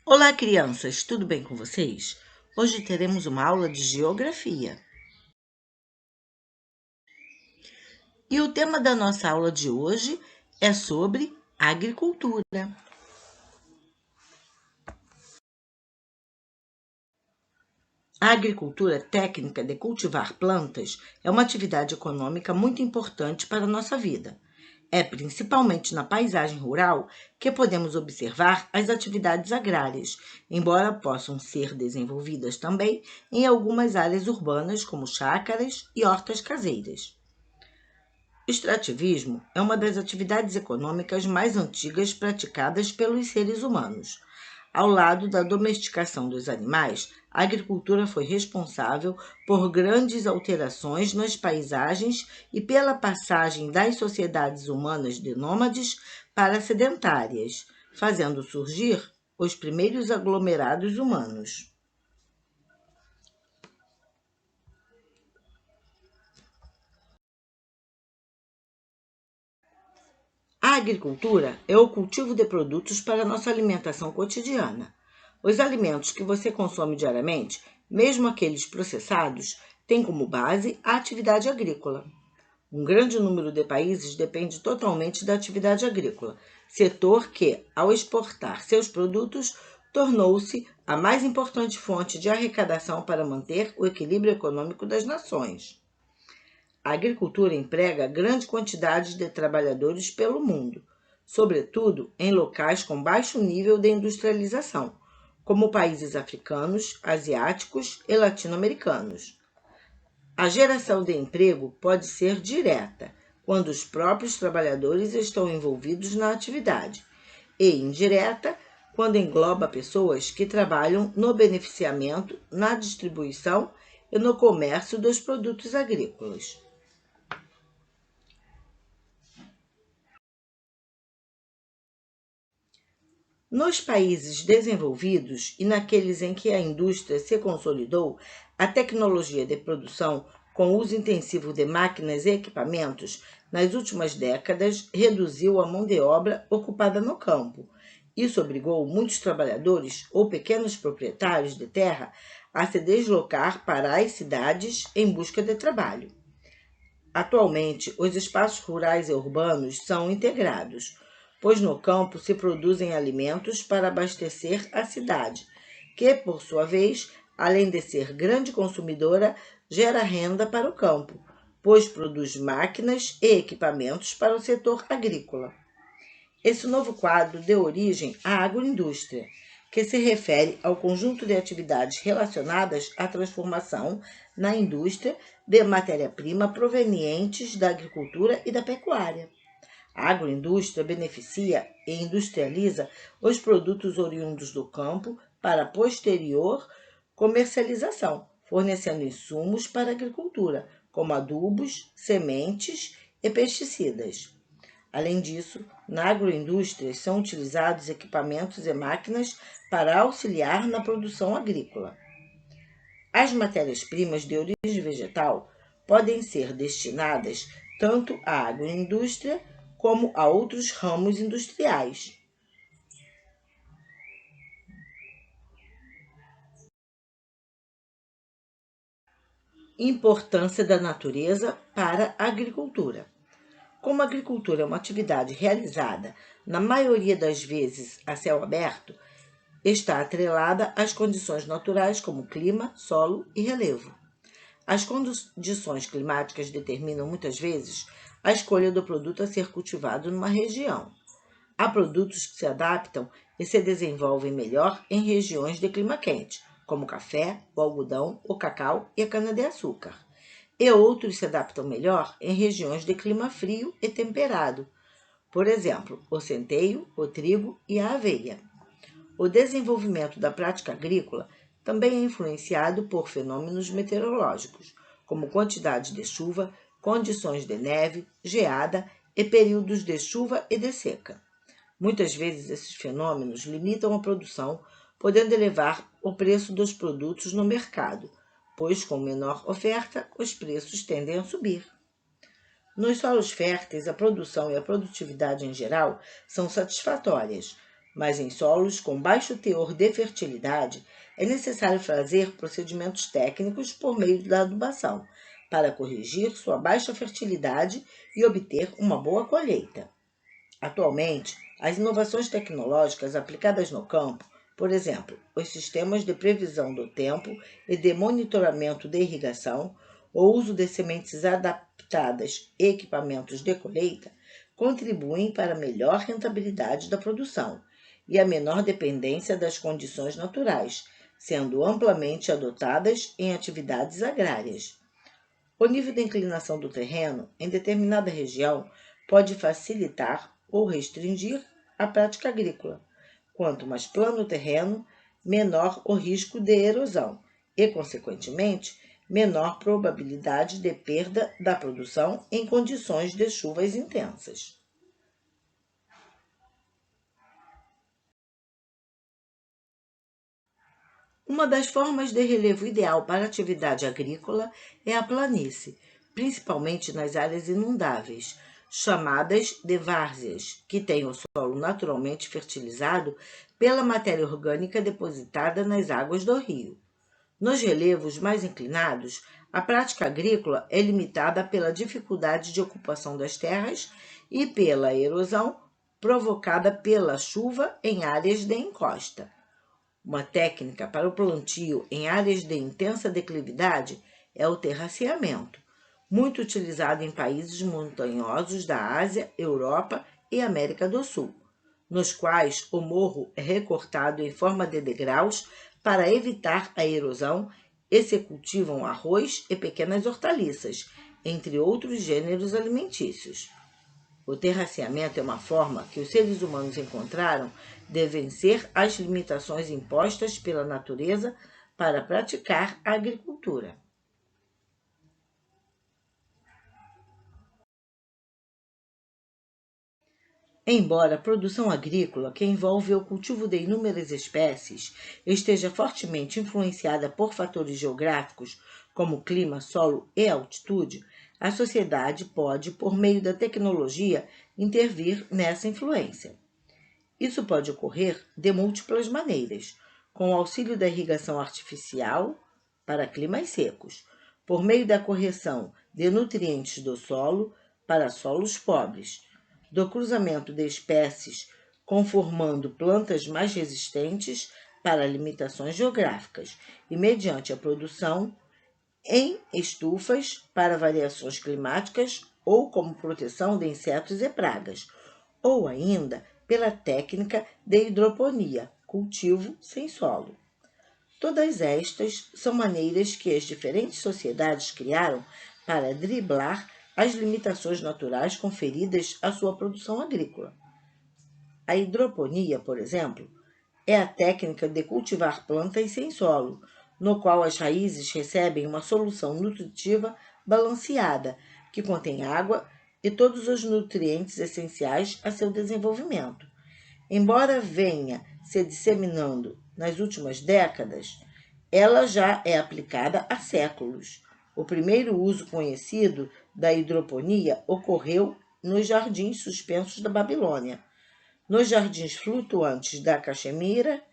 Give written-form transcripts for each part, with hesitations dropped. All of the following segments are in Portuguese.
Olá, crianças, tudo bem com vocês? Hoje teremos uma aula de geografia. E o tema da nossa aula de hoje é sobre agricultura. A agricultura técnica de cultivar plantas é uma atividade econômica muito importante para a nossa vida. É principalmente na paisagem rural que podemos observar as atividades agrárias, embora possam ser desenvolvidas também em algumas áreas urbanas, como chácaras e hortas caseiras. O extrativismo é uma das atividades econômicas mais antigas praticadas pelos seres humanos. Ao lado da domesticação dos animais, a agricultura foi responsável por grandes alterações nas paisagens e pela passagem das sociedades humanas de nômades para sedentárias, fazendo surgir os primeiros aglomerados humanos. A agricultura é o cultivo de produtos para nossa alimentação cotidiana. Os alimentos que você consome diariamente, mesmo aqueles processados, têm como base a atividade agrícola. Um grande número de países depende totalmente da atividade agrícola, setor que, ao exportar seus produtos, tornou-se a mais importante fonte de arrecadação para manter o equilíbrio econômico das nações. A agricultura emprega grande quantidade de trabalhadores pelo mundo, sobretudo em locais com baixo nível de industrialização, como países africanos, asiáticos e latino-americanos. A geração de emprego pode ser direta, quando os próprios trabalhadores estão envolvidos na atividade, e indireta, quando engloba pessoas que trabalham no beneficiamento, na distribuição e no comércio dos produtos agrícolas. Nos países desenvolvidos e naqueles em que a indústria se consolidou, a tecnologia de produção, com uso intensivo de máquinas e equipamentos, nas últimas décadas reduziu a mão de obra ocupada no campo. Isso obrigou muitos trabalhadores ou pequenos proprietários de terra a se deslocar para as cidades em busca de trabalho. Atualmente, os espaços rurais e urbanos são integrados, pois no campo se produzem alimentos para abastecer a cidade, que, por sua vez, além de ser grande consumidora, gera renda para o campo, pois produz máquinas e equipamentos para o setor agrícola. Esse novo quadro deu origem à agroindústria, que se refere ao conjunto de atividades relacionadas à transformação na indústria de matéria-prima provenientes da agricultura e da pecuária. A agroindústria beneficia e industrializa os produtos oriundos do campo para posterior comercialização, fornecendo insumos para a agricultura, como adubos, sementes e pesticidas. Além disso, na agroindústria são utilizados equipamentos e máquinas para auxiliar na produção agrícola. As matérias-primas de origem vegetal podem ser destinadas tanto à agroindústria como a outros ramos industriais. Importância da natureza para a agricultura. Como a agricultura é uma atividade realizada, na maioria das vezes, a céu aberto, está atrelada às condições naturais como clima, solo e relevo. As condições climáticas determinam muitas vezes a escolha do produto a ser cultivado numa região. Há produtos que se adaptam e se desenvolvem melhor em regiões de clima quente, como o café, o algodão, o cacau e a cana-de-açúcar. E outros se adaptam melhor em regiões de clima frio e temperado, por exemplo, o centeio, o trigo e a aveia. O desenvolvimento da prática agrícola também é influenciado por fenômenos meteorológicos, como quantidade de chuva, condições de neve, geada e períodos de chuva e de seca. Muitas vezes esses fenômenos limitam a produção, podendo elevar o preço dos produtos no mercado, pois com menor oferta os preços tendem a subir. Nos solos férteis, a produção e a produtividade em geral são satisfatórias, mas em solos com baixo teor de fertilidade é necessário fazer procedimentos técnicos por meio da adubação, para corrigir sua baixa fertilidade e obter uma boa colheita. Atualmente, as inovações tecnológicas aplicadas no campo, por exemplo, os sistemas de previsão do tempo e de monitoramento de irrigação, o uso de sementes adaptadas e equipamentos de colheita, contribuem para a melhor rentabilidade da produção e a menor dependência das condições naturais, sendo amplamente adotadas em atividades agrárias. O nível de inclinação do terreno em determinada região pode facilitar ou restringir a prática agrícola. Quanto mais plano o terreno, menor o risco de erosão e, consequentemente, menor probabilidade de perda da produção em condições de chuvas intensas. Uma das formas de relevo ideal para a atividade agrícola é a planície, principalmente nas áreas inundáveis, chamadas de várzeas, que têm o solo naturalmente fertilizado pela matéria orgânica depositada nas águas do rio. Nos relevos mais inclinados, a prática agrícola é limitada pela dificuldade de ocupação das terras e pela erosão provocada pela chuva em áreas de encosta. Uma técnica para o plantio em áreas de intensa declividade é o terraceamento, muito utilizado em países montanhosos da Ásia, Europa e América do Sul, nos quais o morro é recortado em forma de degraus para evitar a erosão e se cultivam arroz e pequenas hortaliças, entre outros gêneros alimentícios. O terraceamento é uma forma que os seres humanos encontraram de vencer as limitações impostas pela natureza para praticar a agricultura. Embora a produção agrícola, que envolve o cultivo de inúmeras espécies, esteja fortemente influenciada por fatores geográficos, como clima, solo e altitude, a sociedade pode, por meio da tecnologia, intervir nessa influência. Isso pode ocorrer de múltiplas maneiras, com o auxílio da irrigação artificial para climas secos, por meio da correção de nutrientes do solo para solos pobres, do cruzamento de espécies conformando plantas mais resistentes para limitações geográficas e mediante a produção em estufas para variações climáticas ou como proteção de insetos e pragas, ou ainda pela técnica de hidroponia, cultivo sem solo. Todas estas são maneiras que as diferentes sociedades criaram para driblar as limitações naturais conferidas à sua produção agrícola. A hidroponia, por exemplo, é a técnica de cultivar plantas sem solo, no qual as raízes recebem uma solução nutritiva balanceada, que contém água e todos os nutrientes essenciais a seu desenvolvimento. Embora venha se disseminando nas últimas décadas, ela já é aplicada há séculos. O primeiro uso conhecido da hidroponia ocorreu nos jardins suspensos da Babilônia, nos jardins flutuantes da Caxemira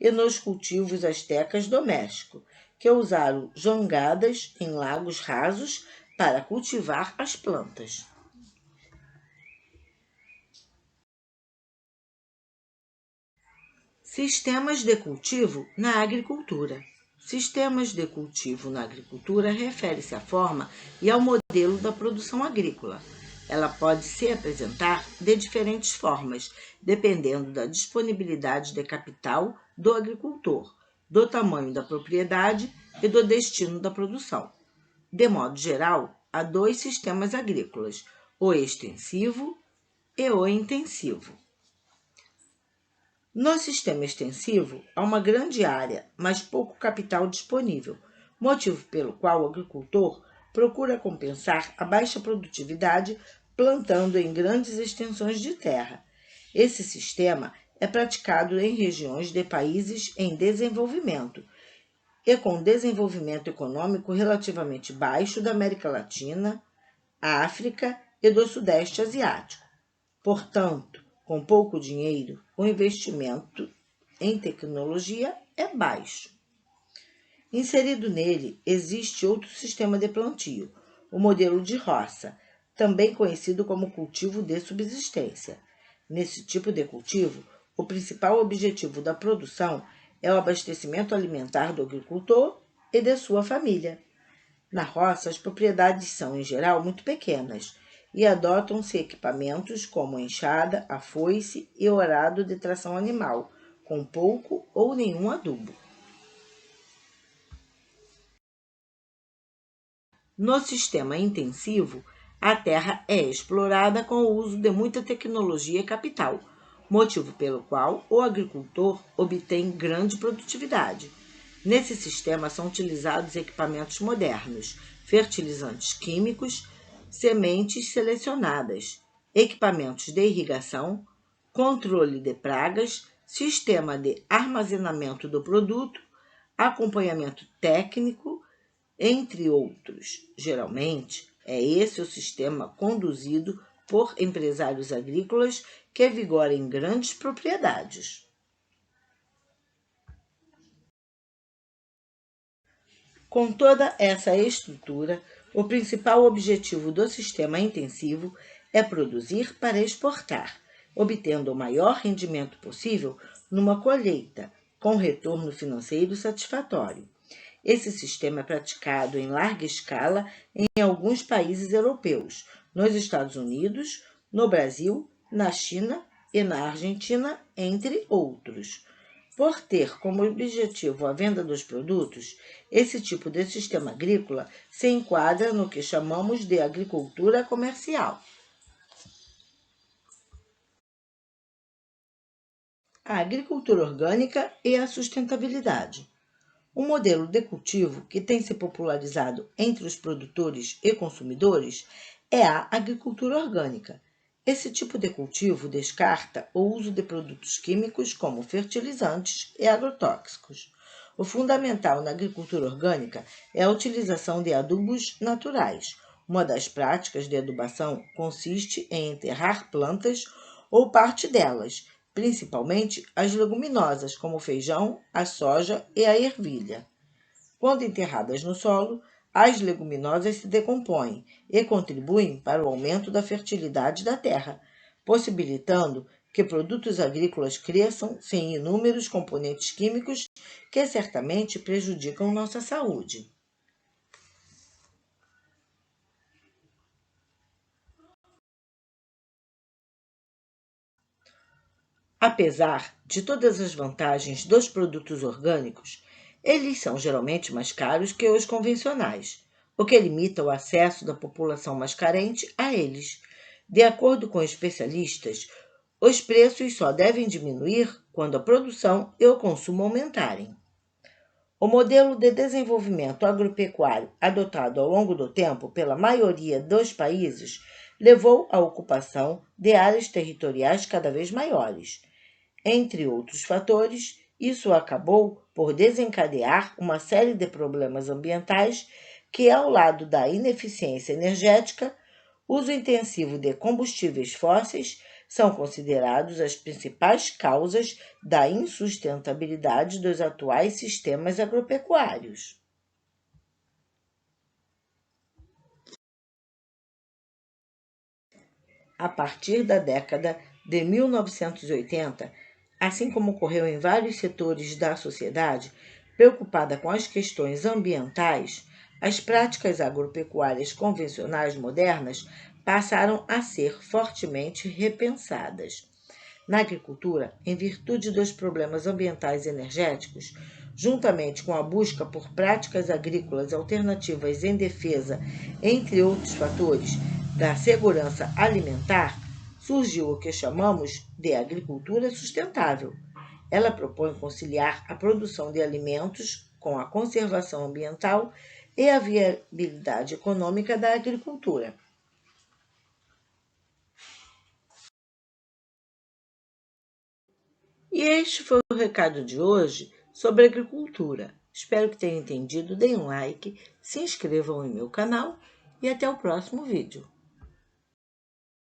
e nos cultivos astecas do México, que usaram jangadas em lagos rasos para cultivar as plantas. Sistemas de cultivo na agricultura. Sistemas de cultivo na agricultura refere-se à forma e ao modelo da produção agrícola. Ela pode se apresentar de diferentes formas, dependendo da disponibilidade de capital do agricultor, do tamanho da propriedade e do destino da produção. De modo geral, há dois sistemas agrícolas, o extensivo e o intensivo. No sistema extensivo, há uma grande área, mas pouco capital disponível, motivo pelo qual o agricultor procura compensar a baixa produtividade plantando em grandes extensões de terra. Esse sistema é praticado em regiões de países em desenvolvimento e com desenvolvimento econômico relativamente baixo da América Latina, África e do Sudeste Asiático. Portanto, com pouco dinheiro, o investimento em tecnologia é baixo. Inserido nele, existe outro sistema de plantio, o modelo de roça, também conhecido como cultivo de subsistência. Nesse tipo de cultivo, o principal objetivo da produção é o abastecimento alimentar do agricultor e de sua família. Na roça, as propriedades são, em geral, muito pequenas e adotam-se equipamentos como enxada, a foice e o arado de tração animal, com pouco ou nenhum adubo. No sistema intensivo, a terra é explorada com o uso de muita tecnologia e capital, motivo pelo qual o agricultor obtém grande produtividade. Nesse sistema são utilizados equipamentos modernos, fertilizantes químicos, sementes selecionadas, equipamentos de irrigação, controle de pragas, sistema de armazenamento do produto, acompanhamento técnico, entre outros. Geralmente, é esse o sistema conduzido por empresários agrícolas que vigoram em grandes propriedades. Com toda essa estrutura, o principal objetivo do sistema intensivo é produzir para exportar, obtendo o maior rendimento possível numa colheita, com retorno financeiro satisfatório. Esse sistema é praticado em larga escala em alguns países europeus, nos Estados Unidos, no Brasil, na China e na Argentina, entre outros. Por ter como objetivo a venda dos produtos, esse tipo de sistema agrícola se enquadra no que chamamos de agricultura comercial. A agricultura orgânica e a sustentabilidade. Um modelo de cultivo que tem se popularizado entre os produtores e consumidores é a agricultura orgânica. Esse tipo de cultivo descarta o uso de produtos químicos como fertilizantes e agrotóxicos. O fundamental na agricultura orgânica é a utilização de adubos naturais. Uma das práticas de adubação consiste em enterrar plantas ou parte delas, principalmente as leguminosas, como o feijão, a soja e a ervilha. Quando enterradas no solo, as leguminosas se decompõem e contribuem para o aumento da fertilidade da terra, possibilitando que produtos agrícolas cresçam sem inúmeros componentes químicos que certamente prejudicam nossa saúde. Apesar de todas as vantagens dos produtos orgânicos, eles são geralmente mais caros que os convencionais, o que limita o acesso da população mais carente a eles. De acordo com especialistas, os preços só devem diminuir quando a produção e o consumo aumentarem. O modelo de desenvolvimento agropecuário adotado ao longo do tempo pela maioria dos países levou à ocupação de áreas territoriais cada vez maiores. Entre outros fatores, isso acabou por desencadear uma série de problemas ambientais que, ao lado da ineficiência energética, uso intensivo de combustíveis fósseis, são considerados as principais causas da insustentabilidade dos atuais sistemas agropecuários. A partir da década de 1980, assim como ocorreu em vários setores da sociedade preocupada com as questões ambientais, as práticas agropecuárias convencionais modernas passaram a ser fortemente repensadas. Na agricultura, em virtude dos problemas ambientais e energéticos, juntamente com a busca por práticas agrícolas alternativas em defesa, entre outros fatores, da segurança alimentar, surgiu o que chamamos de agricultura sustentável. Ela propõe conciliar a produção de alimentos com a conservação ambiental e a viabilidade econômica da agricultura. E este foi o recado de hoje sobre agricultura. Espero que tenham entendido, deem um like, se inscrevam em meu canal e até o próximo vídeo.